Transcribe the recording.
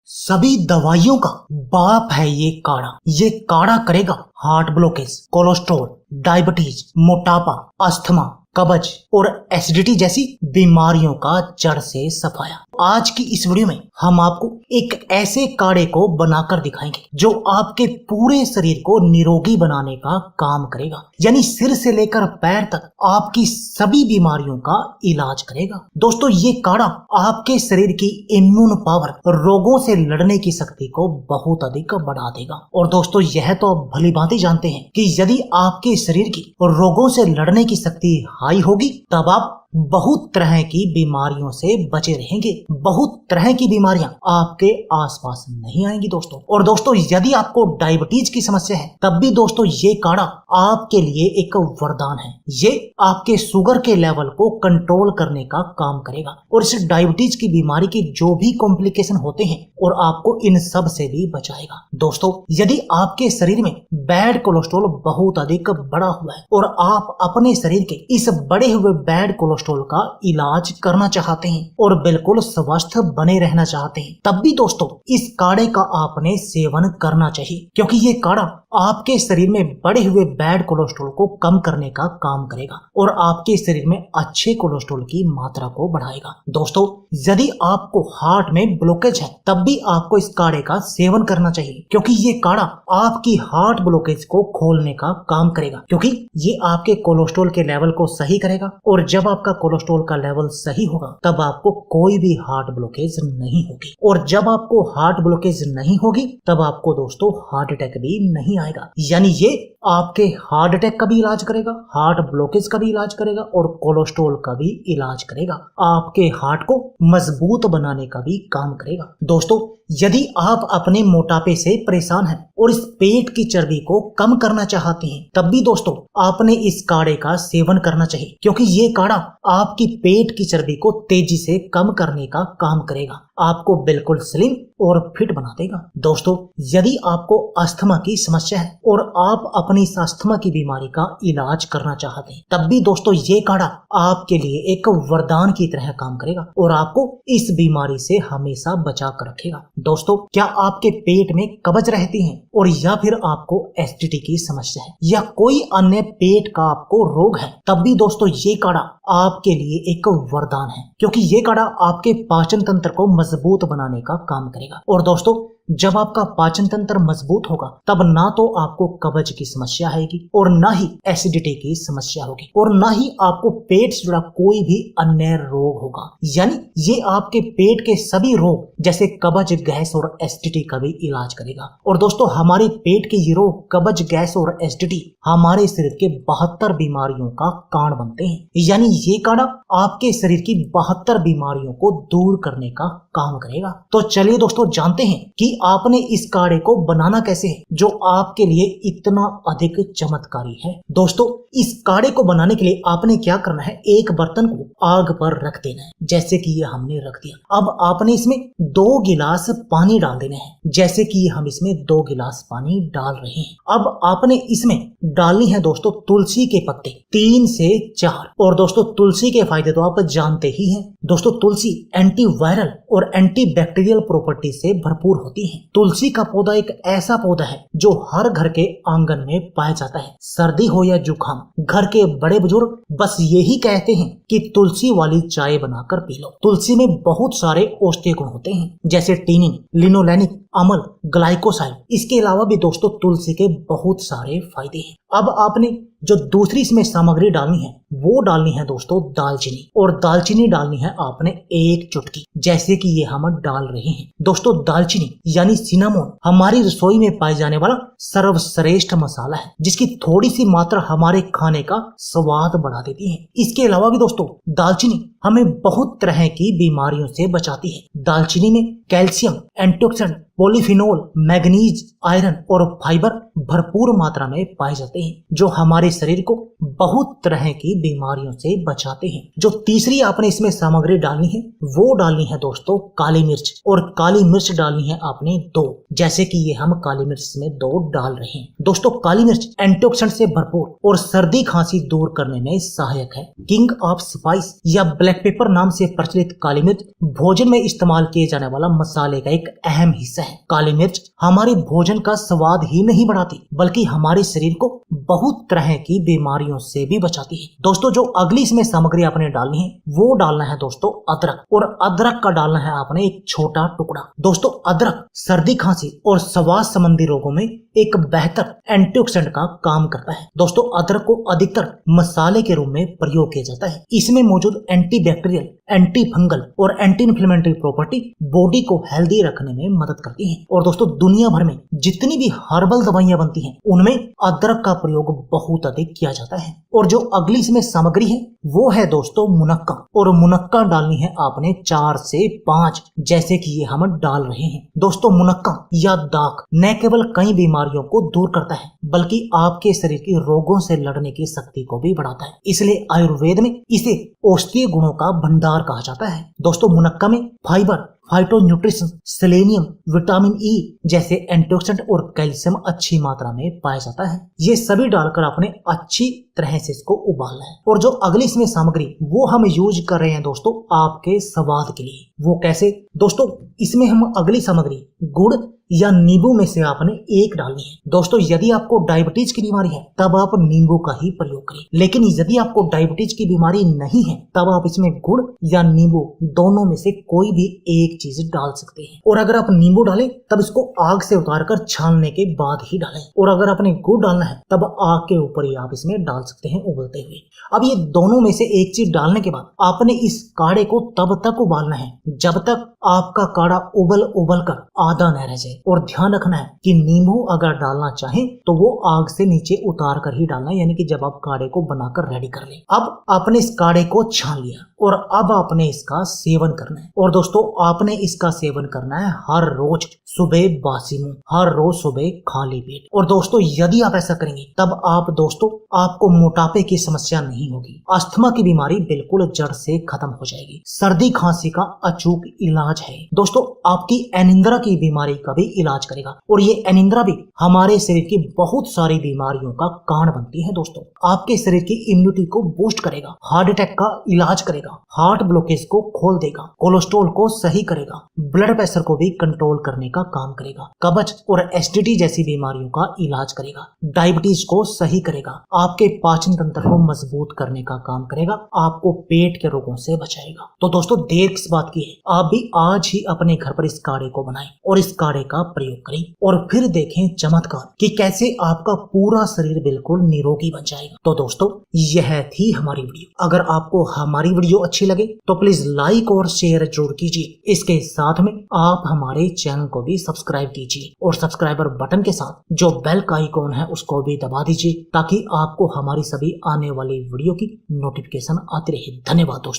सभी दवाइयों का बाप है ये काढ़ा। ये काढ़ा करेगा हार्ट ब्लॉकेज, कोलेस्ट्रॉल, डायबिटीज, मोटापा, अस्थमा, कब्ज और एसिडिटी जैसी बीमारियों का जड़ से सफाया। आज की इस वीडियो में हम आपको एक ऐसे काढ़े को बनाकर दिखाएंगे जो आपके पूरे शरीर को निरोगी बनाने का काम करेगा, यानी सिर से लेकर पैर तक आपकी सभी बीमारियों का इलाज करेगा। दोस्तों, ये काढ़ा आपके शरीर की इम्यून पावर, रोगों से लड़ने की शक्ति को बहुत अधिक बढ़ा देगा। और दोस्तों, यह तो आप भली भांति जानते हैं कि यदि आपके शरीर की रोगों से लड़ने की शक्ति हाई होगी तब आप बहुत तरह की बीमारियों से बचे रहेंगे। बहुत तरह की बीमारियां आपके आसपास नहीं आएंगी दोस्तों। और दोस्तों, यदि आपको डायबिटीज की समस्या है तब भी दोस्तों ये काढ़ा आपके लिए एक वरदान है। ये आपके शुगर के लेवल को कंट्रोल करने का काम करेगा और इस डायबिटीज की बीमारी के जो भी कॉम्प्लिकेशन होते हैं और आपको इन सब से भी बचाएगा। दोस्तों, यदि आपके शरीर में बैड कोलेस्ट्रॉल बहुत अधिक बढ़ा हुआ है और आप अपने शरीर के इस बढ़े हुए बैड कोलेस्ट्रॉल का इलाज करना चाहते हैं और बिल्कुल स्वस्थ बने रहना चाहते हैं, तब भी दोस्तों इस काढ़े का आपने सेवन करना चाहिए, क्योंकि ये काढ़ा आपके शरीर में बढ़े हुए बैड कोलेस्ट्रॉल को कम करने का काम करेगा और आपके शरीर में अच्छे कोलेस्ट्रॉल की मात्रा को बढ़ाएगा। दोस्तों, यदि आपको हार्ट में ब्लॉकेज है तब भी आपको इस काढ़े का सेवन करना चाहिए, क्योंकि ये काढ़ा आपकी हार्ट ब्लॉकेज को खोलने का काम करेगा, क्योंकि ये आपके कोलेस्ट्रॉल के लेवल को सही करेगा और जब आपका कोलेस्ट्रॉल का लेवल सही होगा तब आपको कोई भी हार्ट ब्लॉकेज नहीं होगी। और जब आपको हार्ट ब्लॉकेज नहीं होगी तब आपको दोस्तों हार्ट अटैक भी नहीं आएगा। यानी ये आपके हार्ट अटैक का भी इलाज करेगा, हार्ट ब्लॉकेज का भी इलाज करेगा और कोलेस्ट्रॉल का भी इलाज करेगा। आपके हार्ट को मजबूत बनाने का भी काम करेगा। दोस्तों, यदि आप अपने मोटापे से परेशान हैं और इस पेट की चर्बी को कम करना चाहते हैं तब भी दोस्तों आपने इस काढ़े का सेवन करना चाहिए, क्योंकि ये काढ़ा आपकी पेट की चर्बी को तेजी से कम करने का काम करेगा, आपको बिल्कुल स्लिम और फिट बना देगा। दोस्तों, यदि आपको अस्थमा की समस्या है और आप अपनी इस अस्थमा की बीमारी का इलाज करना चाहते हैं तब भी दोस्तों ये काढ़ा आपके लिए एक वरदान की तरह काम करेगा और आपको इस बीमारी से हमेशा बचा कर रखेगा। दोस्तों, क्या आपके पेट में कब्ज रहती है और या फिर आपको एसिडिटी की समस्या है या कोई अन्य पेट का आपको रोग है, तब भी दोस्तों ये काढ़ा आपके लिए एक वरदान है, क्योंकि ये काढ़ा आपके पाचन तंत्र को मजबूत बनाने का काम करेगा। और दोस्तों, जब आपका पाचन तंत्र मजबूत होगा तब ना तो आपको कब्ज की समस्या आएगी और ना ही एसिडिटी की समस्या होगी और ना ही आपको पेट से जुड़ा कोई भी अन्य रोग होगा। यानी ये आपके पेट के सभी रोग जैसे कब्ज, गैस और एसिडिटी का भी इलाज करेगा। और दोस्तों, हमारे पेट के ये रोग कब्ज, गैस और एसिडिटी हमारे शरीर के 72 बीमारियों का कारण बनते हैं। यानी ये काढ़ा आपके शरीर की 72 बीमारियों को दूर करने का काम करेगा। तो चलिए दोस्तों, जानते हैं कि आपने इस काढ़े को बनाना कैसे है जो आपके लिए इतना अधिक चमत्कारी है। दोस्तों, इस काढ़े को बनाने के लिए आपने क्या करना है, एक बर्तन को आग पर रख देना है, जैसे कि ये हमने रख दिया। अब आपने इसमें 2 गिलास पानी डाल देने हैं, जैसे कि हम इसमें 2 गिलास पानी डाल रहे हैं। अब आपने इसमें डालनी है दोस्तों तुलसी के पत्ते 3 से 4। और दोस्तों, तुलसी के फायदे तो आप जानते ही हैं। दोस्तों, तुलसी एंटीवायरल और एंटीबैक्टीरियल प्रॉपर्टी से भरपूर होती है। तुलसी का पौधा एक ऐसा पौधा है जो हर घर के आंगन में पाया जाता है। सर्दी हो या जुकाम, घर के बड़े बुजुर्ग बस यही कहते हैं कि तुलसी वाली चाय बनाकर पी लो। तुलसी में बहुत सारे औषधीय गुण होते हैं, जैसे टीनिन, लिनोलेनिक, अमल, ग्लाइकोसाइड। इसके अलावा भी दोस्तों तुलसी के बहुत सारे फायदे हैं। अब आपने जो दूसरी इसमें सामग्री डालनी है वो डालनी है दोस्तों दालचीनी, और दालचीनी डालनी है आपने 1 चुटकी, जैसे कि ये हम डाल रहे हैं। दोस्तों, दालचीनी यानी सिनामोन हमारी रसोई में पाए जाने वाला सर्वश्रेष्ठ मसाला है, जिसकी थोड़ी सी मात्रा हमारे खाने का स्वाद बढ़ा देती है। इसके अलावा भी दोस्तों दालचीनी हमें बहुत तरह की बीमारियों से बचाती है। दालचीनी में calcium, antioxidant, polyphenol, manganese, iron और फाइबर भरपूर मात्रा में पाए जाते हैं, जो हमारे शरीर को बहुत तरह की बीमारियों से बचाते हैं। जो तीसरी आपने इसमें सामग्री डालनी है वो डालनी है दोस्तों काली मिर्च, और काली मिर्च डालनी है आपने 2, जैसे कि ये हम काली मिर्च में 2 डाल रहे हैं। दोस्तों काली मिर्च एंटीऑक्सीडेंट से भरपूर और सर्दी खांसी दूर करने में सहायक है। किंग ऑफ स्पाइस या ब्लैक पेपर नाम से प्रचलित काली मिर्च भोजन में इस्तेमाल किए जाने वाला मसाले का एक अहम हिस्सा है। काली मिर्च हमारे भोजन का स्वाद ही नहीं बढ़ाती बल्कि हमारे शरीर को बहुत तरह की बीमारियों से भी बचाती है। दोस्तों जो अगली इसमें सामग्री आपने डालनी है वो डालना है दोस्तों अदरक, और अदरक का डालना है आपने एक छोटा टुकड़ा। दोस्तों अदरक सर्दी खांसी और श्वास संबंधी रोगों में एक बेहतर एंटीऑक्सीडेंट का काम करता है। दोस्तों अदरक को अधिकतर मसाले के रूप में प्रयोग किया जाता है। इसमें मौजूद एंटीबैक्टीरियल, एंटी फंगल और एंटी इन्फ्लेमेटरी प्रॉपर्टी बॉडी को हेल्दी रखने में मदद करती है। और दोस्तों दुनिया भर में जितनी भी हर्बल दवाइयां बनती हैं उनमें अदरक का प्रयोग बहुत अधिक किया जाता है। और जो अगली इसमें सामग्री है वो है दोस्तों मुनक्का, और मुनक्का डालनी है आपने 4 से 5 जैसे कि ये हम डाल रहे हैं। दोस्तों मुनक्का या दाक न केवल कई बीमारियों को दूर करता है बल्कि आपके शरीर के रोगों से लड़ने की शक्ति को भी बढ़ाता है। इसलिए आयुर्वेद में इसे औषधीय गुणों का भंडार कहा जाता है। दोस्तों मुनक्का में फाइबर, फाइटोन्यूट्रिशन, सेलेनियम, विटामिन ई जैसे एंटीऑक्सीडेंट और कैल्शियम अच्छी मात्रा में पाया जाता है। ये सभी डालकर आपने अच्छी तरह से इसको उबालना है। और जो अगली इसमें सामग्री वो हम यूज कर रहे हैं दोस्तों आपके स्वाद के लिए। वो कैसे? दोस्तों इसमें हम अगली सामग्री गुड़ या नींबू में से आपने एक डालनी है। दोस्तों यदि आपको डायबिटीज की बीमारी है तब आप नींबू का ही प्रयोग करें, लेकिन यदि आपको डायबिटीज की बीमारी नहीं है तब आप इसमें गुड़ या नींबू दोनों में से कोई भी एक चीज डाल सकते हैं। और अगर आप नींबू डालें तब इसको आग से उतारकर छानने के बाद ही डालें, और अगर आपने गुड़ डालना है तब आग के ऊपर ही आप इसमें डाल सकते हैं उबलते हुए। अब ये दोनों में से एक चीज डालने के बाद आपने इस काढ़े को तब तक उबालना है जब तक आपका काढ़ा उबल कर आधा न रह जाए। और ध्यान रखना है कि नींबू अगर डालना चाहें तो वो आग से नीचे उतार कर ही डालना है, यानी कि जब आप काढ़े को बनाकर रेडी कर लें। अब आपने इस काढ़े को छान लिया और अब आपने इसका सेवन करना है। और दोस्तों आपने इसका सेवन करना है हर रोज सुबह बासी मुंह, हर रोज सुबह खाली पेट। और दोस्तों यदि आप ऐसा करेंगे तब आप दोस्तों आपको मोटापे की समस्या नहीं होगी, अस्थमा की बीमारी बिल्कुल जड़ से खत्म हो जाएगी, सर्दी खांसी का अचूक इलाज है। दोस्तों आपकी अनिंद्रा की बीमारी का भी इलाज करेगा, और ये अनिंद्रा भी हमारे शरीर की बहुत सारी बीमारियों का कारण बनती है। दोस्तों आपके शरीर की इम्यूनिटी को बूस्ट करेगा, हार्ट अटैक का इलाज करेगा, हार्ट ब्लॉकेज को खोल देगा, कोलेस्ट्रॉल को सही करेगा, ब्लड प्रेशर को भी कंट्रोल करने का काम करेगा, कब्ज और एसिडिटी जैसी बीमारियों का इलाज करेगा, डायबिटीज को सही करेगा, आपके पाचन तंत्र को मजबूत करने का काम करेगा, आपको पेट के रोगों से बचाएगा। तो दोस्तों देर किस बात की है, आप भी आज ही अपने घर पर इस काढ़े को बनाएं और इस काढ़े का प्रयोग करें और फिर देखें चमत्कार कि कैसे आपका पूरा शरीर बिल्कुल निरोगी बन जाएगा। तो दोस्तों यह थी हमारी वीडियो। अगर आपको हमारी वीडियो अच्छी लगे तो प्लीज लाइक और शेयर जरूर कीजिए। इसके साथ में आप हमारे चैनल को भी सब्सक्राइब कीजिए और सब्सक्राइबर बटन के साथ जो बेल का आइकॉन है उसको भी दबा दीजिए ताकि आपको हमारी सभी आने वाली वीडियो की नोटिफिकेशन आती रहे। धन्यवाद दोस्तों।